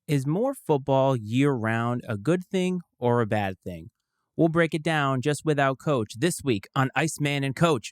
Is more football year-round a good thing or a bad thing? We'll break it down just without Coach this week on Iceman and Coach.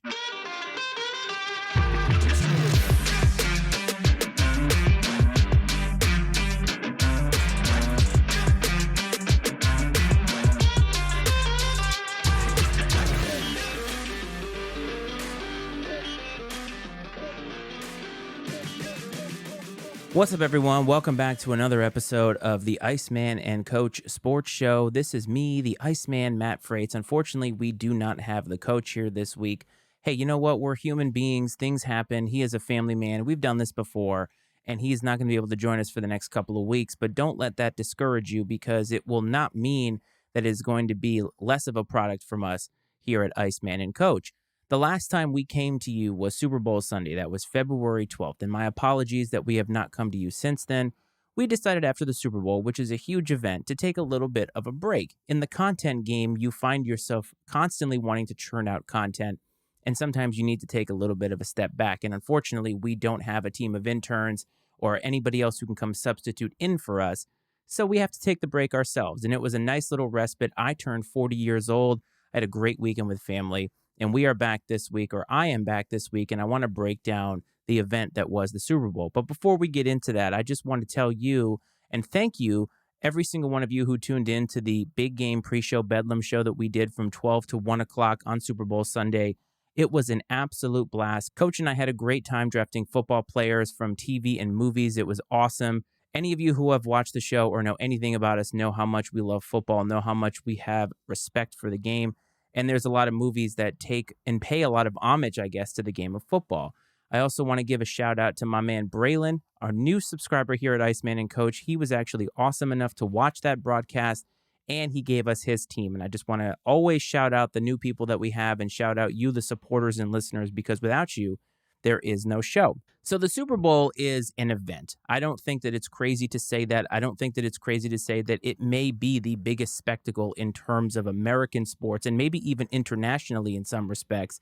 What's up, everyone? Welcome back to another episode of the Iceman and Coach Sports Show. This is me, the Iceman, Matt Freites. Unfortunately, we do not have the coach here this week. Hey, you know what? We're human beings. Things happen. He is a family man. We've done this before, and he's not going to be able to join us for the next couple of weeks. But don't let that discourage you, because it will not mean that it's going to be less of a product from us here at Iceman and Coach. The last time we came to you was Super Bowl Sunday. That was February 12th. And my apologies that we have not come to you since then. We decided after the Super Bowl, which is a huge event, to take a little bit of a break. In the content game, you find yourself constantly wanting to churn out content. And sometimes you need to take a little bit of a step back. And unfortunately, we don't have a team of interns or anybody else who can come substitute in for us. So we have to take the break ourselves. And it was a nice little respite. I turned 40 years old. I had a great weekend with family. And we are back this week, or I am back this week, and I want to break down the event that was the Super Bowl. But before we get into that, I just want to tell you and thank you, every single one of you who tuned in to the big game pre-show Bedlam show that we did from 12 to 1 o'clock on Super Bowl Sunday. It was an absolute blast. Coach and I had a great time drafting football players from TV and movies. It was awesome. Any of you who have watched the show or know anything about us know how much we love football, know how much we have respect for the game. And there's a lot of movies that take and pay a lot of homage, I guess, to the game of football. I also want to give a shout out to my man Braylon, our new subscriber here at Iceman and Coach. He was actually awesome enough to watch that broadcast, and he gave us his team. And I just want to always shout out the new people that we have and shout out you, the supporters and listeners, because without you, there is no show. So the Super Bowl is an event. I don't think that it's crazy to say that. I don't think that it's crazy to say that it may be the biggest spectacle in terms of American sports and maybe even internationally in some respects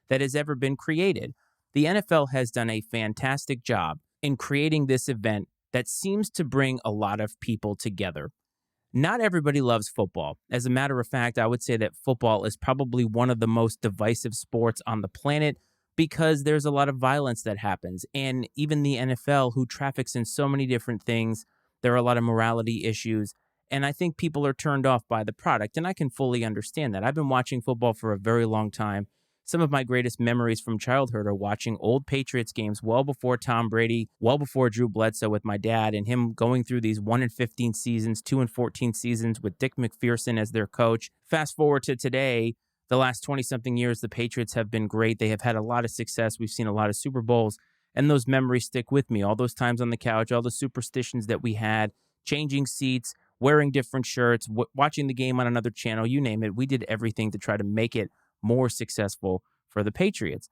that has ever been created. The NFL has done a fantastic job in creating this event that seems to bring a lot of people together. Not everybody loves football. As a matter of fact, I would say that football is probably one of the most divisive sports on the planet, because there's a lot of violence that happens. And even the NFL, who traffics in so many different things, there are a lot of morality issues. And I think people are turned off by the product. And I can fully understand that. I've been watching football for a very long time. Some of my greatest memories from childhood are watching old Patriots games well before Tom Brady, well before Drew Bledsoe with my dad, and him going through these 1-15 seasons, 2-14 seasons with Dick McPherson as their coach. Fast forward to today. The last 20-something years, the Patriots have been great. They have had a lot of success. We've seen a lot of Super Bowls, and those memories stick with me. All those times on the couch, all the superstitions that we had, changing seats, wearing different shirts, watching the game on another channel, you name it. We did everything to try to make it more successful for the Patriots.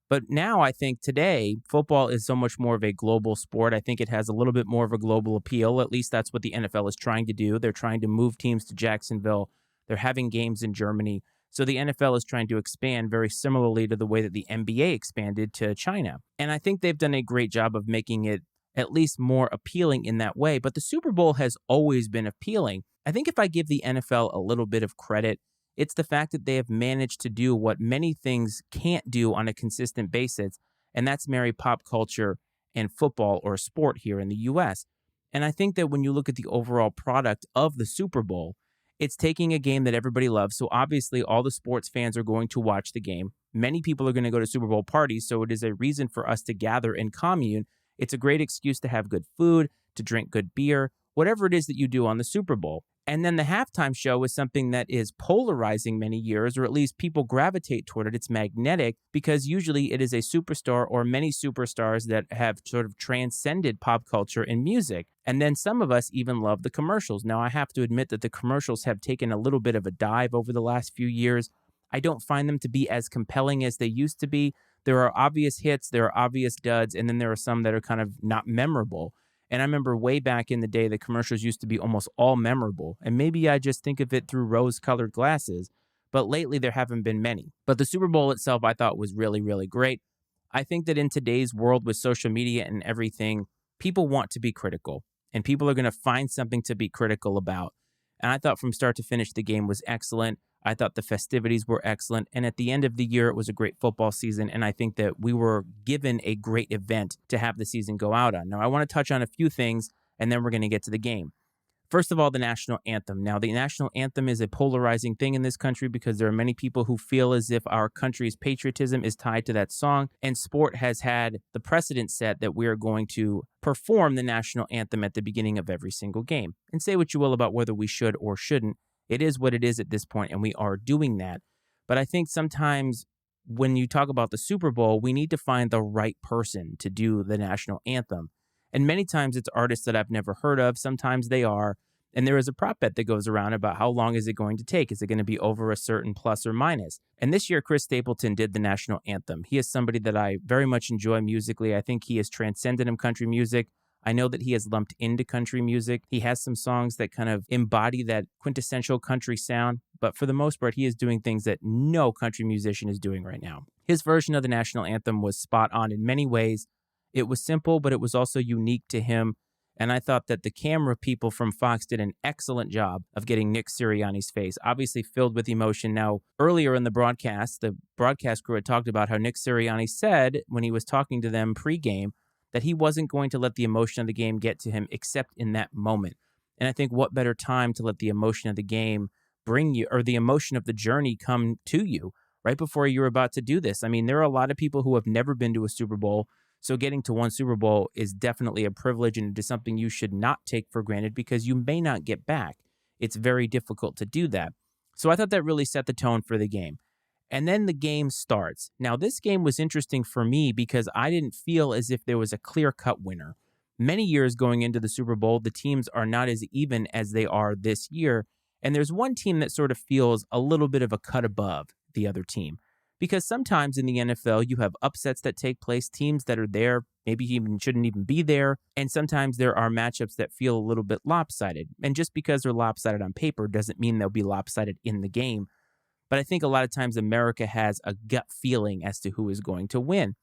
But now I think today, football is so much more of a global sport. I think it has a little bit more of a global appeal. At least that's what the NFL is trying to do. They're trying to move teams to Jacksonville. They're having games in Germany. So the NFL is trying to expand very similarly to the way that the NBA expanded to China. And I think they've done a great job of making it at least more appealing in that way. But the Super Bowl has always been appealing. I think if I give the NFL a little bit of credit, it's the fact that they have managed to do what many things can't do on a consistent basis, and that's marry pop culture and football or sport here in the U.S. And I think that when you look at the overall product of the Super Bowl, it's taking a game that everybody loves. So obviously all the sports fans are going to watch the game. Many people are going to go to Super Bowl parties, so it is a reason for us to gather and commune. It's a great excuse to have good food, to drink good beer, whatever it is that you do on the Super Bowl. And then the halftime show is something that is polarizing many years, or at least people gravitate toward it. It's magnetic because usually it is a superstar or many superstars that have sort of transcended pop culture and music. And then some of us even love the commercials. Now, I have to admit that the commercials have taken a little bit of a dive over the last few years. I don't find them to be as compelling as they used to be. There are obvious hits, there are obvious duds, and then there are some that are kind of not memorable. And I remember way back in the day, the commercials used to be almost all memorable. And maybe I just think of it through rose-colored glasses. But lately, there haven't been many. But the Super Bowl itself, I thought, was really, really great. I think that in today's world with social media and everything, people want to be critical. and people are going to find something to be critical about. And I thought from start to finish, the game was excellent. I thought the festivities were excellent. And at the end of the year, it was a great football season. And I think that we were given a great event to have the season go out on. Now, I want to touch on a few things, and then we're going to get to the game. First of all, the national anthem. Now, the national anthem is a polarizing thing in this country because there are many people who feel as if our country's patriotism is tied to that song, and sport has had the precedent set that we are going to perform the national anthem at the beginning of every single game. And say what you will about whether we should or shouldn't. It is what it is at this point, and we are doing that. But I think sometimes when you talk about the Super Bowl, we need to find the right person to do the national anthem. And many times it's artists that I've never heard of. Sometimes they are. And there is a prop bet that goes around about how long is it going to take? Is it going to be over a certain plus or minus? And this year, Chris Stapleton did the national anthem. He is somebody that I very much enjoy musically. I think he has transcended in country music. I know that he has lumped into country music. He has some songs that kind of embody that quintessential country sound. But for the most part, he is doing things that no country musician is doing right now. His version of the national anthem was spot on in many ways. It was simple, but it was also unique to him. And I thought that the camera people from Fox did an excellent job of getting Nick Sirianni's face, obviously filled with emotion. Now, earlier in the broadcast crew had talked about how Nick Sirianni said when he was talking to them pregame that he wasn't going to let the emotion of the game get to him except in that moment. And I think what better time to let the emotion of the game bring you, or the emotion of the journey come to you right before you're about to do this. I mean, there are a lot of people who have never been to a Super Bowl. So getting to one Super Bowl is definitely a privilege, and it is something you should not take for granted because you may not get back. It's very difficult to do that. So I thought that really set the tone for the game. And then the game starts. Now, this game was interesting for me because I didn't feel as if there was a clear-cut winner. Many years going into the Super Bowl, the teams are not as even as they are this year. And there's one team that sort of feels a little bit of a cut above the other team. Because sometimes in the NFL, you have upsets that take place, teams that are there, maybe even shouldn't even be there. And sometimes there are matchups that feel a little bit lopsided. And just because they're lopsided on paper doesn't mean they'll be lopsided in the game. But I think a lot of times America has a gut feeling as to who is going to win.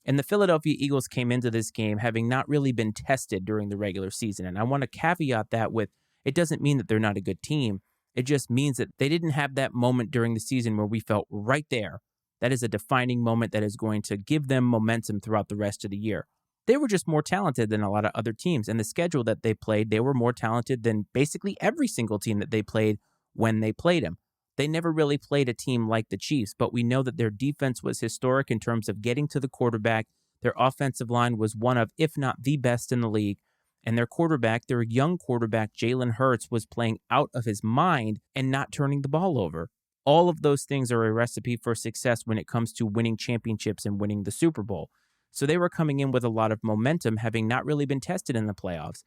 And the Philadelphia Eagles came into this game having not really been tested during the regular season. And I want to caveat that with, it doesn't mean that they're not a good team. It just means that they didn't have that moment during the season where we felt right there. That is a defining moment that is going to give them momentum throughout the rest of the year. They were just more talented than a lot of other teams. And the schedule that they played, they were more talented than basically every single team that they played when they played them. They never really played a team like the Chiefs, but we know that their defense was historic in terms of getting to the quarterback. Their offensive line was one of, if not the best in the league. And their quarterback, their young quarterback, Jalen Hurts, was playing out of his mind and not turning the ball over. All of those things are a recipe for success when it comes to winning championships and winning the Super Bowl. So they were coming in with a lot of momentum, having not really been tested in the playoffs.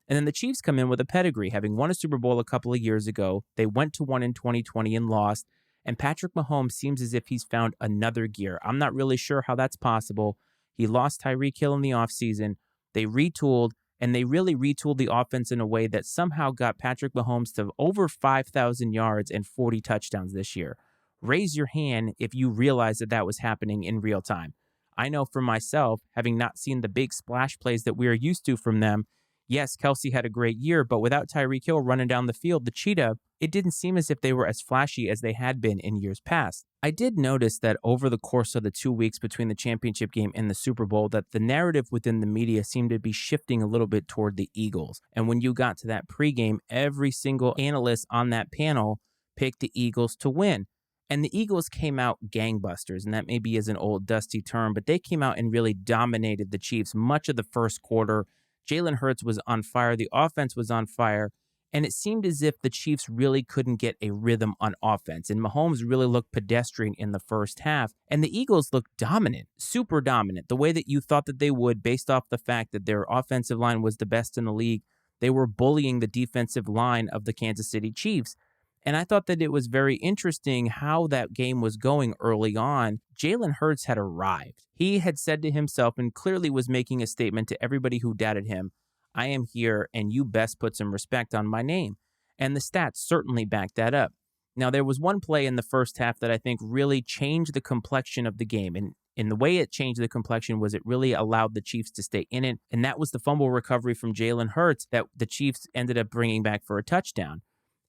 And then the Chiefs come in with a pedigree, having won a Super Bowl a couple of years ago. They went to one in 2020 and lost. And Patrick Mahomes seems as if he's found another gear. I'm not really sure how that's possible. He lost Tyreek Hill in the offseason. They retooled, and they really retooled the offense in a way that somehow got Patrick Mahomes to over 5,000 yards and 40 touchdowns this year. Raise your hand if you realize that that was happening in real time. I know for myself, having not seen the big splash plays that we are used to from them, yes, Kelsey had a great year, but without Tyreek Hill running down the field, the cheetah, it didn't seem as if they were as flashy as they had been in years past. I did notice that over the course of the 2 weeks between the championship game and the Super Bowl, that the narrative within the media seemed to be shifting a little bit toward the Eagles. And when you got to that pregame, every single analyst on that panel picked the Eagles to win. And the Eagles came out gangbusters, and that maybe is an old dusty term, but they came out and really dominated the Chiefs much of the first quarter. Jalen Hurts was on fire. The offense was on fire. And it seemed as if the Chiefs really couldn't get a rhythm on offense. And Mahomes really looked pedestrian in the first half. And the Eagles looked dominant, super dominant, the way that you thought that they would based off the fact that their offensive line was the best in the league. They were bullying the defensive line of the Kansas City Chiefs. And I thought that it was very interesting how that game was going early on. Jalen Hurts had arrived. He had said to himself and clearly was making a statement to everybody who doubted him, I am here and you best put some respect on my name. And the stats certainly back that up. Now, there was one play in the first half that I think really changed the complexion of the game. And And the way it changed the complexion was it really allowed the Chiefs to stay in it. And that was the fumble recovery from Jalen Hurts that the Chiefs ended up bringing back for a touchdown.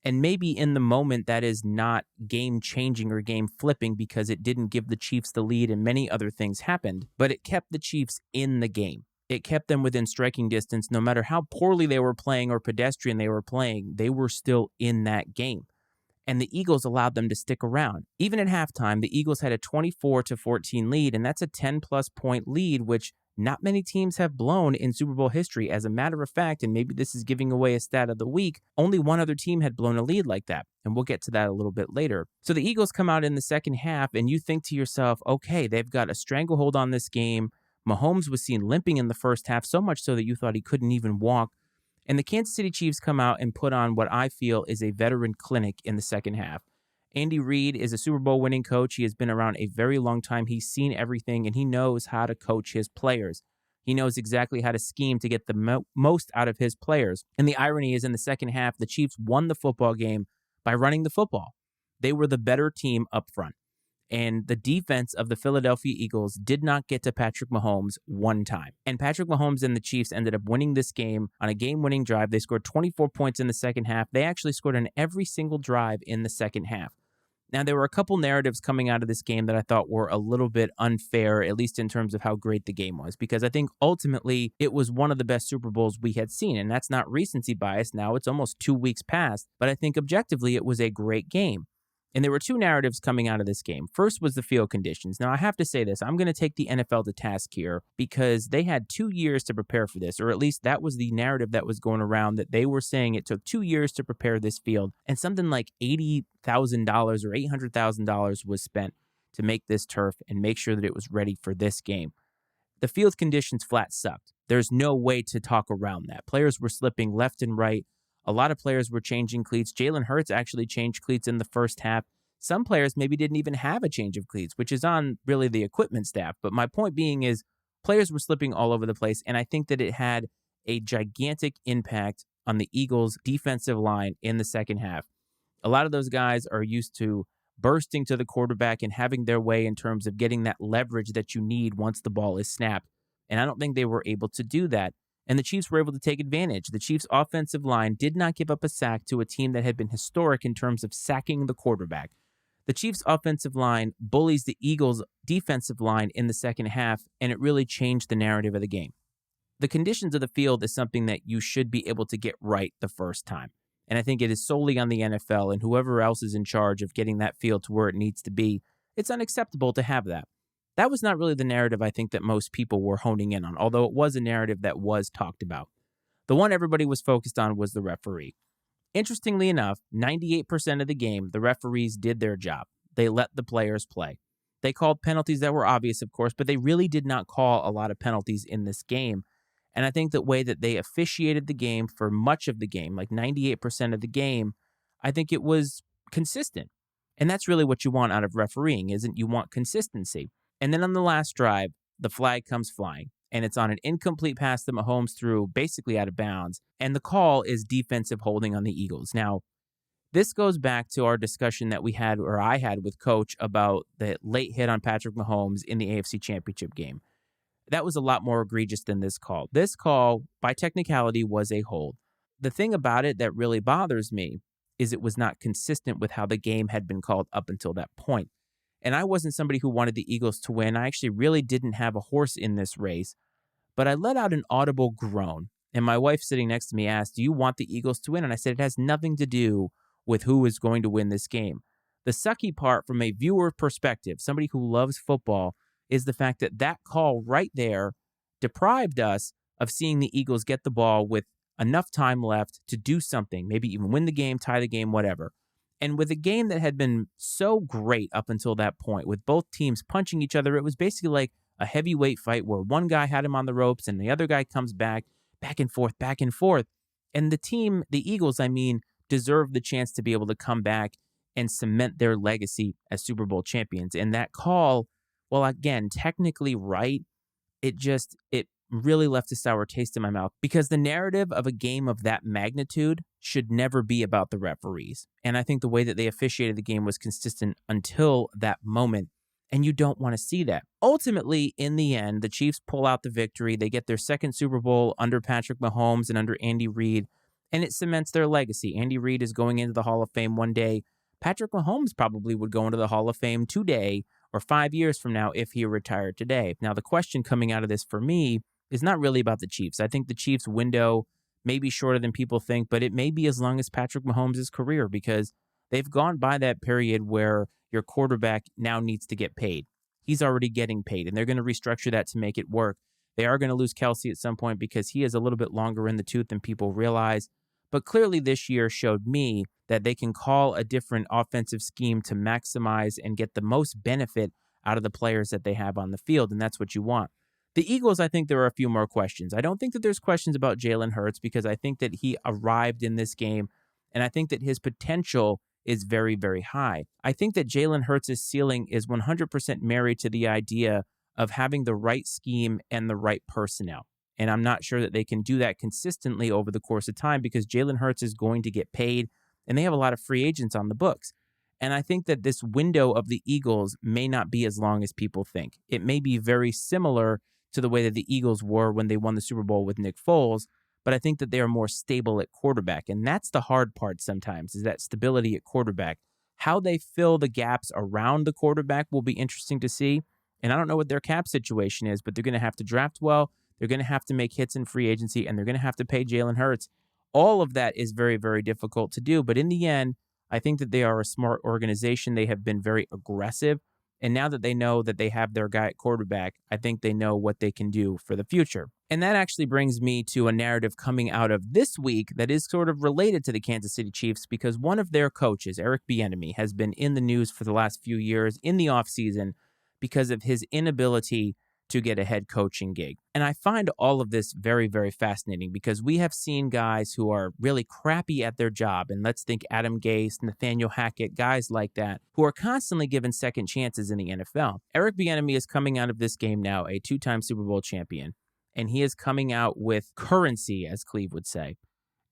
And maybe in the moment that is not game changing or game flipping because it didn't give the Chiefs the lead and many other things happened, but it kept the Chiefs in the game. It kept them within striking distance. No matter how poorly they were playing or pedestrian they were playing, they were still in that game. And the Eagles allowed them to stick around. Even at halftime, the Eagles had a 24-14 lead, and that's a 10-plus point lead, which not many teams have blown in Super Bowl history. As a matter of fact, and maybe this is giving away a stat of the week, only one other team had blown a lead like that, and we'll get to that a little bit later. So the Eagles come out in the second half, and you think to yourself, okay, they've got a stranglehold on this game. Mahomes was seen limping in the first half, so much so that you thought he couldn't even walk. And the Kansas City Chiefs come out and put on what I feel is a veteran clinic in the second half. Andy Reid is a Super Bowl winning coach. He has been around a very long time. He's seen everything, and he knows how to coach his players. He knows exactly how to scheme to get the most out of his players. And the irony is in the second half, the Chiefs won the football game by running the football. They were the better team up front. And the defense of the Philadelphia Eagles did not get to Patrick Mahomes one time. And Patrick Mahomes and the Chiefs ended up winning this game on a game-winning drive. They scored 24 points in the second half. They actually scored on every single drive in the second half. Now, there were a couple narratives coming out of this game that I thought were a little bit unfair, at least in terms of how great the game was, because I think ultimately it was one of the best Super Bowls we had seen. And that's not recency bias. Now it's almost 2 weeks past, but I think objectively it was a great game. And there were two narratives coming out of this game. First was the field conditions. Now, I have to say this. I'm going to take the NFL to task here because they had 2 years to prepare for this, or at least that was the narrative that was going around, that they were saying it took 2 years to prepare this field, and something like $80,000 or $800,000 was spent to make this turf and make sure that it was ready for this game. The field conditions flat sucked. There's no way to talk around that. Players were slipping left and right. A lot of players were changing cleats. Jalen Hurts actually changed cleats in the first half. Some players maybe didn't even have a change of cleats, which is on really the equipment staff. But my point being is players were slipping all over the place, and I think that it had a gigantic impact on the Eagles' defensive line in the second half. A lot of those guys are used to bursting to the quarterback and having their way in terms of getting that leverage that you need once the ball is snapped. And I don't think they were able to do that. And the Chiefs were able to take advantage. The Chiefs' offensive line did not give up a sack to a team that had been historic in terms of sacking the quarterback. The Chiefs' offensive line bullies the Eagles' defensive line in the second half, and it really changed the narrative of the game. The conditions of the field is something that you should be able to get right the first time. And I think it is solely on the NFL and whoever else is in charge of getting that field to where it needs to be. It's unacceptable to have that. That was not really the narrative I think that most people were honing in on, although it was a narrative that was talked about. The one everybody was focused on was the referee. Interestingly enough, 98% of the game, the referees did their job. They let the players play. They called penalties that were obvious, of course, but they really did not call a lot of penalties in this game. And I think the way that they officiated the game for much of the game, like 98% of the game, I think it was consistent. And that's really what you want out of refereeing, isn't you want consistency. And then on the last drive, the flag comes flying, and it's on an incomplete pass that Mahomes threw basically out of bounds, and the call is defensive holding on the Eagles. Now, this goes back to our discussion that we had, or I had with Coach, about the late hit on Patrick Mahomes in the AFC Championship game. That was a lot more egregious than this call. This call, by technicality, was a hold. The thing about it that really bothers me is it was not consistent with how the game had been called up until that point. And I wasn't somebody who wanted the Eagles to win. I actually really didn't have a horse in this race. But I let out an audible groan. And my wife sitting next to me asked, "Do you want the Eagles to win?" And I said, it has nothing to do with who is going to win this game. The sucky part from a viewer perspective, somebody who loves football, is the fact that that call right there deprived us of seeing the Eagles get the ball with enough time left to do something, maybe even win the game, tie the game, whatever. And with a game that had been so great up until that point, with both teams punching each other, it was basically like a heavyweight fight where one guy had him on the ropes and the other guy comes back and forth, back and forth. And the team, the Eagles, deserved the chance to be able to come back and cement their legacy as Super Bowl champions. And that call, well, again, technically right, it really left a sour taste in my mouth, because the narrative of a game of that magnitude should never be about the referees. And I think the way that they officiated the game was consistent until that moment. And you don't want to see that. Ultimately, in the end, the Chiefs pull out the victory. They get their second Super Bowl under Patrick Mahomes and under Andy Reid, and it cements their legacy. Andy Reid is going into the Hall of Fame one day. Patrick Mahomes probably would go into the Hall of Fame today or 5 years from now if he retired today. Now, the question coming out of this for me is not really about the Chiefs. I think the Chiefs' window may be shorter than people think, but it may be as long as Patrick Mahomes' career because they've gone by that period where your quarterback now needs to get paid. He's already getting paid, and they're going to restructure that to make it work. They are going to lose Kelsey at some point because he is a little bit longer in the tooth than people realize. But clearly this year showed me that they can call a different offensive scheme to maximize and get the most benefit out of the players that they have on the field, and that's what you want. The Eagles, I think there are a few more questions. I don't think that there's questions about Jalen Hurts because I think that he arrived in this game, and I think that his potential is very, very high. I think that Jalen Hurts' ceiling is 100% married to the idea of having the right scheme and the right personnel. And I'm not sure that they can do that consistently over the course of time because Jalen Hurts is going to get paid and they have a lot of free agents on the books. And I think that this window of the Eagles may not be as long as people think. It may be very similar to the way that the Eagles were when they won the Super Bowl with Nick Foles, but I think that they are more stable at quarterback. And that's the hard part sometimes, is that stability at quarterback. How they fill the gaps around the quarterback will be interesting to see. And I don't know what their cap situation is, but they're going to have to draft well. They're going to have to make hits in free agency, and they're going to have to pay Jalen Hurts. All of that is very, very difficult to do. But in the end, I think that they are a smart organization. They have been very aggressive. And now that they know that they have their guy at quarterback, I think they know what they can do for the future. And that actually brings me to a narrative coming out of this week that is sort of related to the Kansas City Chiefs because one of their coaches, Eric Bienemy, has been in the news for the last few years in the offseason because of his inability to get a head coaching gig. And I find all of this very, very fascinating because we have seen guys who are really crappy at their job. And let's think Adam Gase, Nathaniel Hackett, guys like that, who are constantly given second chances in the NFL. Eric Bienemy is coming out of this game now a two-time Super Bowl champion. And he is coming out with currency, as Cleve would say.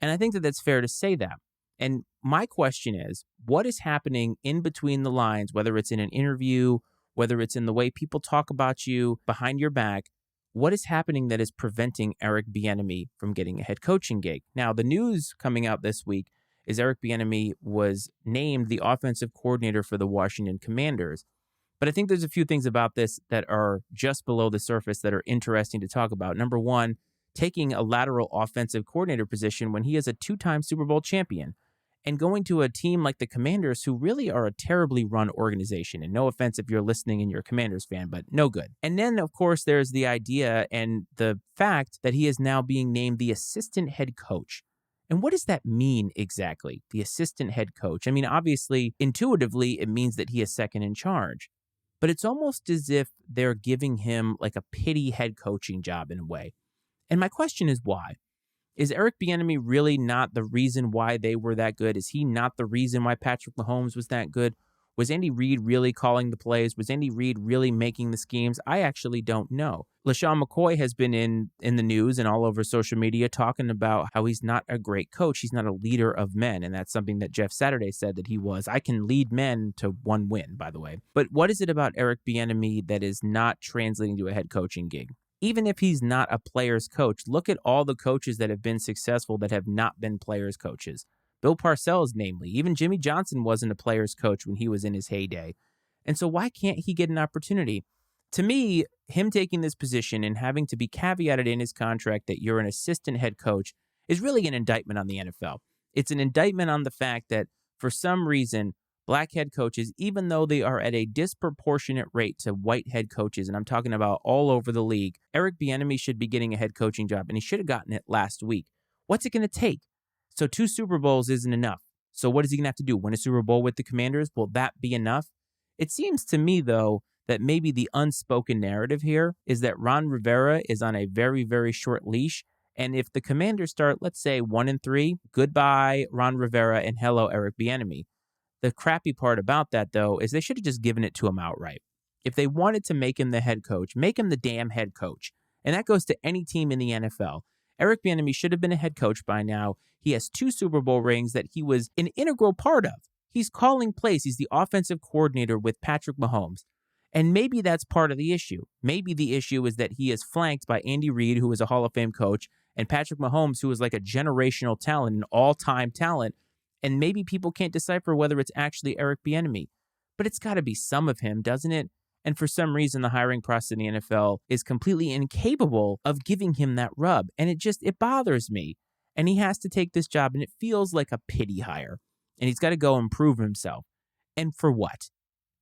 And I think that that's fair to say that. And my question is, what is happening in between the lines, whether it's in an interview, whether it's in the way people talk about you behind your back, what is happening that is preventing Eric Bienemy from getting a head coaching gig? Now, the news coming out this week is Eric Bienemy was named the offensive coordinator for the Washington Commanders. But I think there's a few things about this that are just below the surface that are interesting to talk about. Number one, taking a lateral offensive coordinator position when he is a two-time Super Bowl champion and going to a team like the Commanders, who really are a terribly run organization. And no offense if you're listening and you're a Commanders fan, but no good. And then, of course, there's the idea and the fact that he is now being named the assistant head coach. And what does that mean exactly, the assistant head coach? I mean, obviously, intuitively, it means that he is second in charge. But it's almost as if they're giving him like a pity head coaching job in a way. And my question is why? Is Eric Bienemy really not the reason why they were that good? Is he not the reason why Patrick Mahomes was that good? Was Andy Reid really calling the plays? Was Andy Reid really making the schemes? I actually don't know. LaShawn McCoy has been in the news and all over social media talking about how he's not a great coach. He's not a leader of men. And that's something that Jeff Saturday said that he was. I can lead men to one win, by the way. But what is it about Eric Bienemy that is not translating to a head coaching gig? Even if he's not a player's coach, look at all the coaches that have been successful that have not been players' coaches. Bill Parcells, namely. Even Jimmy Johnson wasn't a player's coach when he was in his heyday. And so why can't he get an opportunity? To me, him taking this position and having to be caveated in his contract that you're an assistant head coach is really an indictment on the NFL. It's an indictment on the fact that for some reason, black head coaches, even though they are at a disproportionate rate to white head coaches, and I'm talking about all over the league, Eric Bienemy should be getting a head coaching job, and he should have gotten it last week. What's it going to take? So 2 Super Bowls isn't enough. So what is he going to have to do? Win a Super Bowl with the Commanders? Will that be enough? It seems to me, though, that maybe the unspoken narrative here is that Ron Rivera is on a very, very short leash. And if the Commanders start, let's say, 1-3, goodbye, Ron Rivera, and hello, Eric Bienemy. The crappy part about that, though, is they should have just given it to him outright. If they wanted to make him the head coach, make him the damn head coach. And that goes to any team in the NFL. Eric Bienemy should have been a head coach by now. He has 2 Super Bowl rings that he was an integral part of. He's calling plays. He's the offensive coordinator with Patrick Mahomes. And maybe that's part of the issue. Maybe the issue is that he is flanked by Andy Reid, who is a Hall of Fame coach, and Patrick Mahomes, who is like a generational talent, an all-time talent. And maybe people can't decipher whether it's actually Eric Bienemy. But it's got to be some of him, doesn't it? And for some reason, the hiring process in the NFL is completely incapable of giving him that rub. And it bothers me. And he has to take this job, and it feels like a pity hire. And he's got to go and prove himself. And for what?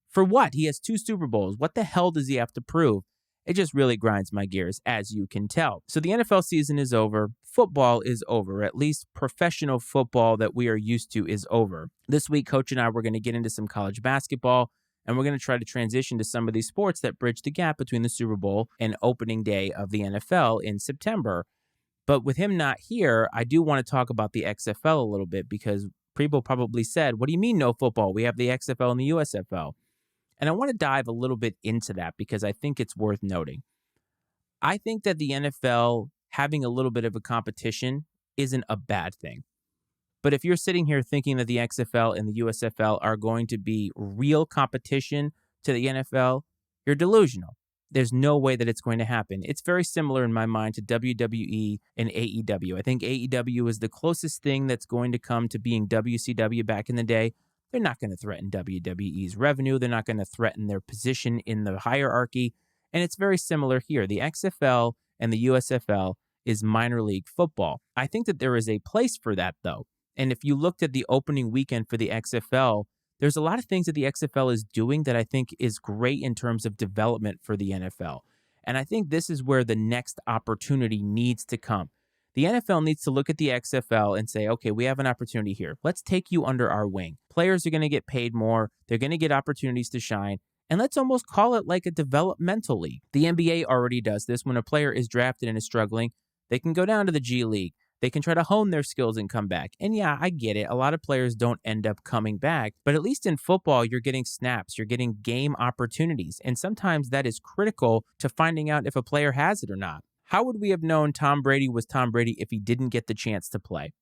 For what? He has 2 Super Bowls. What the hell does he have to prove? It just really grinds my gears, as you can tell. So the NFL season is over. Football is over. At least professional football that we are used to is over. This week, Coach and I, we're going to get into some college basketball, and we're going to try to transition to some of these sports that bridge the gap between the Super Bowl and opening day of the NFL in September. But with him not here, I do want to talk about the XFL a little bit, because people probably said, what do you mean no football? We have the XFL and the USFL. And I want to dive a little bit into that because I think it's worth noting. I think that the NFL having a little bit of a competition isn't a bad thing. But if you're sitting here thinking that the XFL and the USFL are going to be real competition to the NFL, you're delusional. There's no way that it's going to happen. It's very similar in my mind to WWE and AEW. I think AEW is the closest thing that's going to come to being WCW back in the day. They're not going to threaten WWE's revenue. They're not going to threaten their position in the hierarchy. And it's very similar here. The XFL and the USFL is minor league football. I think that there is a place for that, though. And if you looked at the opening weekend for the XFL, there's a lot of things that the XFL is doing that I think is great in terms of development for the NFL. And I think this is where the next opportunity needs to come. The NFL needs to look at the XFL and say, okay, we have an opportunity here. Let's take you under our wing. Players are going to get paid more. They're going to get opportunities to shine. And let's almost call it like a developmental league. The NBA already does this. When a player is drafted and is struggling, they can go down to the G League. They can try to hone their skills and come back. And yeah, I get it. A lot of players don't end up coming back. But at least in football, you're getting snaps. You're getting game opportunities. And sometimes that is critical to finding out if a player has it or not. How would we have known Tom Brady was Tom Brady if he didn't get the chance to play?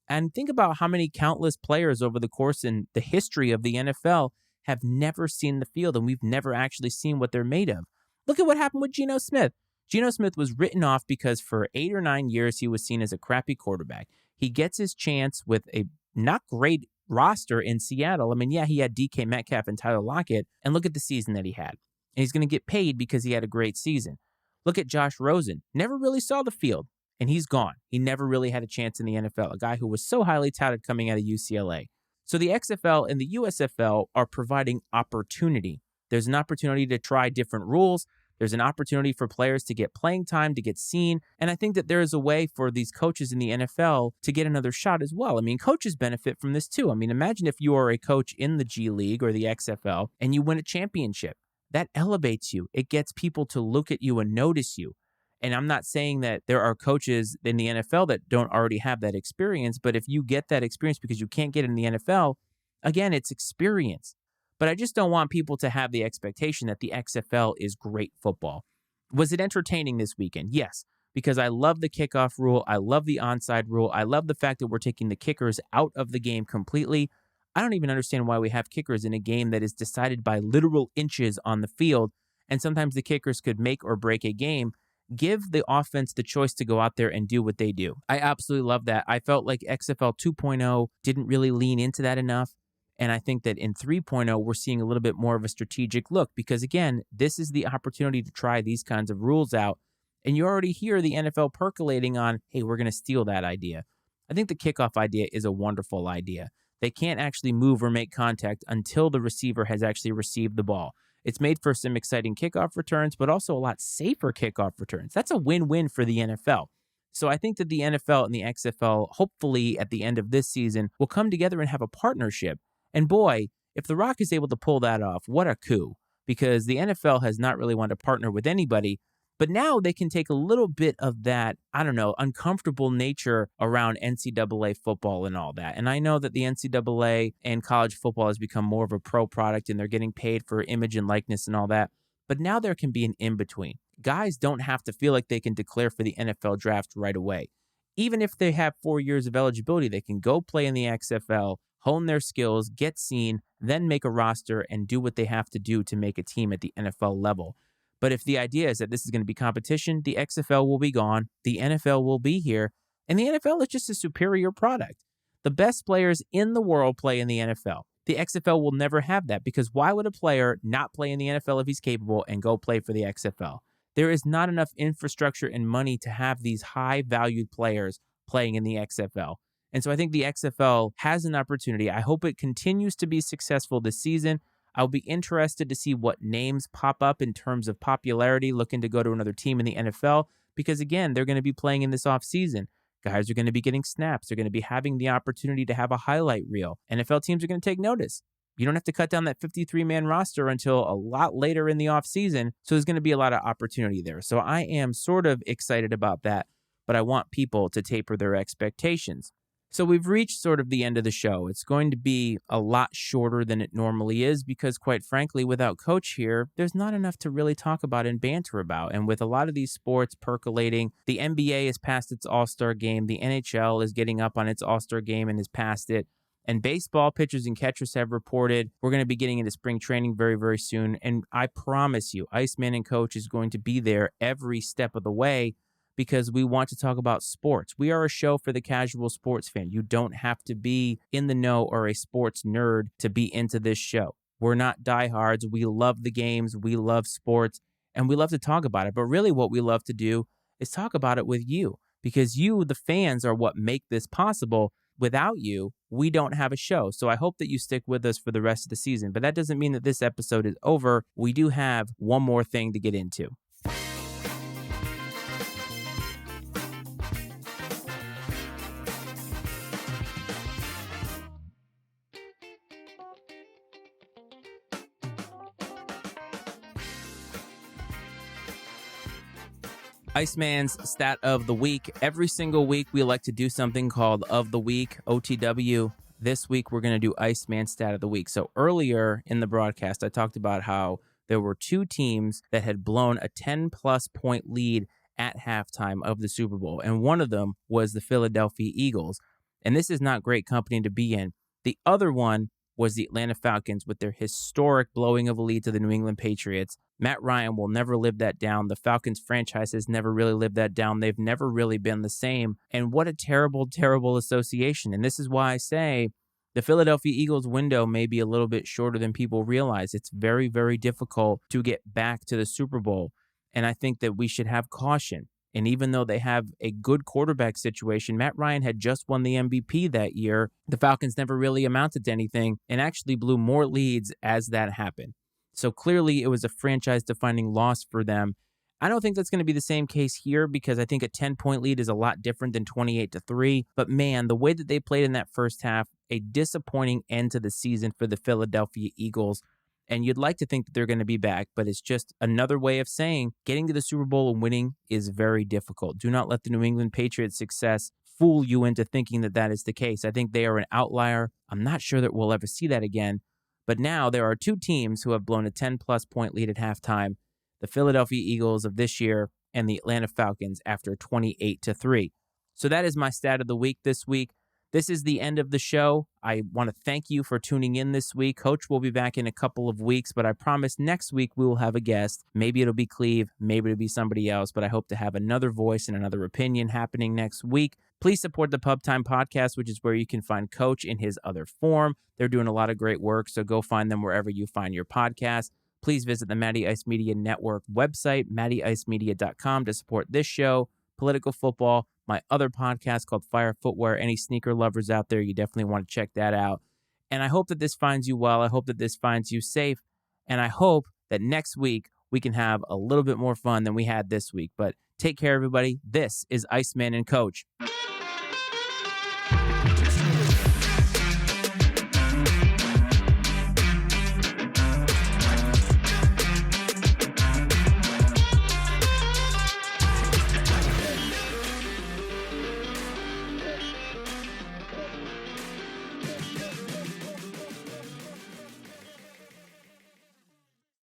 And think about how many countless players over the course in the history of the NFL have never seen the field, and we've never actually seen what they're made of. Look at what happened with Geno Smith. Geno Smith was written off because for 8 or 9 years he was seen as a crappy quarterback. He gets his chance with a not great roster in Seattle. I mean, yeah, he had DK Metcalf and Tyler Lockett, and look at the season that he had. And he's going to get paid because he had a great season. Look at Josh Rosen. Never really saw the field, and he's gone. He never really had a chance in the NFL, a guy who was so highly touted coming out of UCLA. So the XFL and the USFL are providing opportunity. There's an opportunity to try different rules. There's an opportunity for players to get playing time, to get seen. And I think that there is a way for these coaches in the NFL to get another shot as well. I mean, coaches benefit from this too. I mean, imagine if you are a coach in the G League or the XFL and you win a championship. That elevates you. It gets people to look at you and notice you. And I'm not saying that there are coaches in the NFL that don't already have that experience, but if you get that experience because you can't get it in the NFL, again, it's experience. But I just don't want people to have the expectation that the XFL is great football. Was it entertaining this weekend? Yes, because I love the kickoff rule. I love the onside rule. I love the fact that we're taking the kickers out of the game completely. I don't even understand why we have kickers in a game that is decided by literal inches on the field, and sometimes the kickers could make or break a game. Give the offense the choice to go out there and do what they do. I absolutely love that. I felt like XFL 2.0 didn't really lean into that enough, and I think that in 3.0, we're seeing a little bit more of a strategic look because, again, this is the opportunity to try these kinds of rules out, and you already hear the NFL percolating on, hey, we're going to steal that idea. I think the kickoff idea is a wonderful idea. They can't actually move or make contact until the receiver has actually received the ball. It's made for some exciting kickoff returns, but also a lot safer kickoff returns. That's a win-win for the NFL. So I think that the NFL and the XFL, hopefully at the end of this season, will come together and have a partnership. And boy, if The Rock is able to pull that off, what a coup. Because the NFL has not really wanted to partner with anybody. But now they can take a little bit of that, uncomfortable nature around NCAA football and all that. And I know that the NCAA and college football has become more of a pro product and they're getting paid for image and likeness and all that. But now there can be an in-between. Guys don't have to feel like they can declare for the NFL draft right away. Even if they have 4 years of eligibility, they can go play in the XFL, hone their skills, get seen, then make a roster and do what they have to do to make a team at the NFL level. But if the idea is that this is going to be competition, the XFL will be gone, the NFL will be here, and the NFL is just a superior product. The best players in the world play in the NFL. The XFL will never have that because why would a player not play in the NFL if he's capable and go play for the XFL? There is not enough infrastructure and money to have these high-valued players playing in the XFL. And so I think the XFL has an opportunity. I hope it continues to be successful this season. I'll be interested to see what names pop up in terms of popularity looking to go to another team in the NFL because, again, they're going to be playing in this offseason. Guys are going to be getting snaps. They're going to be having the opportunity to have a highlight reel. NFL teams are going to take notice. You don't have to cut down that 53-man roster until a lot later in the offseason, so there's going to be a lot of opportunity there. So I am sort of excited about that, but I want people to taper their expectations. So we've reached sort of the end of the show. It's going to be a lot shorter than it normally is because, quite frankly, without Coach here, there's not enough to really talk about and banter about. And with a lot of these sports percolating, the NBA is past its All-Star game. The NHL is getting up on its All-Star game and is past it. And baseball pitchers and catchers have reported we're going to be getting into spring training very, very soon. And I promise you, Iceman and Coach is going to be there every step of the way because we want to talk about sports. We are a show for the casual sports fan. You don't have to be in the know or a sports nerd to be into this show. We're not diehards. We love the games. We love sports, and we love to talk about it. But really what we love to do is talk about it with you because you, the fans, are what make this possible. Without you, we don't have a show. So I hope that you stick with us for the rest of the season. But that doesn't mean that this episode is over. We do have one more thing to get into. Iceman's Stat of the Week. Every single week, we like to do something called Of the Week, OTW. This week, we're going to do Iceman's Stat of the Week. So earlier in the broadcast, I talked about how there were two teams that had blown a 10-plus point lead at halftime of the Super Bowl, and one of them was the Philadelphia Eagles. And this is not great company to be in. The other one was the Atlanta Falcons with their historic blowing of a lead to the New England Patriots. Matt Ryan will never live that down. The Falcons franchise has never really lived that down. They've never really been the same. And what a terrible, terrible association. And this is why I say the Philadelphia Eagles window may be a little bit shorter than people realize. It's very, very difficult to get back to the Super Bowl. And I think that we should have caution. And even though they have a good quarterback situation, Matt Ryan had just won the MVP that year. The Falcons never really amounted to anything and actually blew more leads as that happened. So clearly it was a franchise-defining loss for them. I don't think that's going to be the same case here because I think a 10-point lead is a lot different than 28-3. But man, the way that they played in that first half, a disappointing end to the season for the Philadelphia Eagles. And you'd like to think that they're going to be back, but it's just another way of saying getting to the Super Bowl and winning is very difficult. Do not let the New England Patriots' success fool you into thinking that that is the case. I think they are an outlier. I'm not sure that we'll ever see that again. But now there are two teams who have blown a 10-plus point lead at halftime, the Philadelphia Eagles of this year and the Atlanta Falcons after 28-3. So that is my stat of the week this week. This is the end of the show. I want to thank you for tuning in this week. Coach will be back in a couple of weeks, but I promise next week we will have a guest. Maybe it'll be Cleve, maybe it'll be somebody else, but I hope to have another voice and another opinion happening next week. Please support the Pub Time Podcast, which is where you can find Coach in his other form. They're doing a lot of great work, so go find them wherever you find your podcast. Please visit the Matty Ice Media Network website, mattyicemedia.com, to support this show, Political Football, my other podcast called Fire Footwear. Any sneaker lovers out there, you definitely want to check that out. And I hope that this finds you well. I hope that this finds you safe. And I hope that next week we can have a little bit more fun than we had this week. But take care, everybody. This is Iceman and Coach.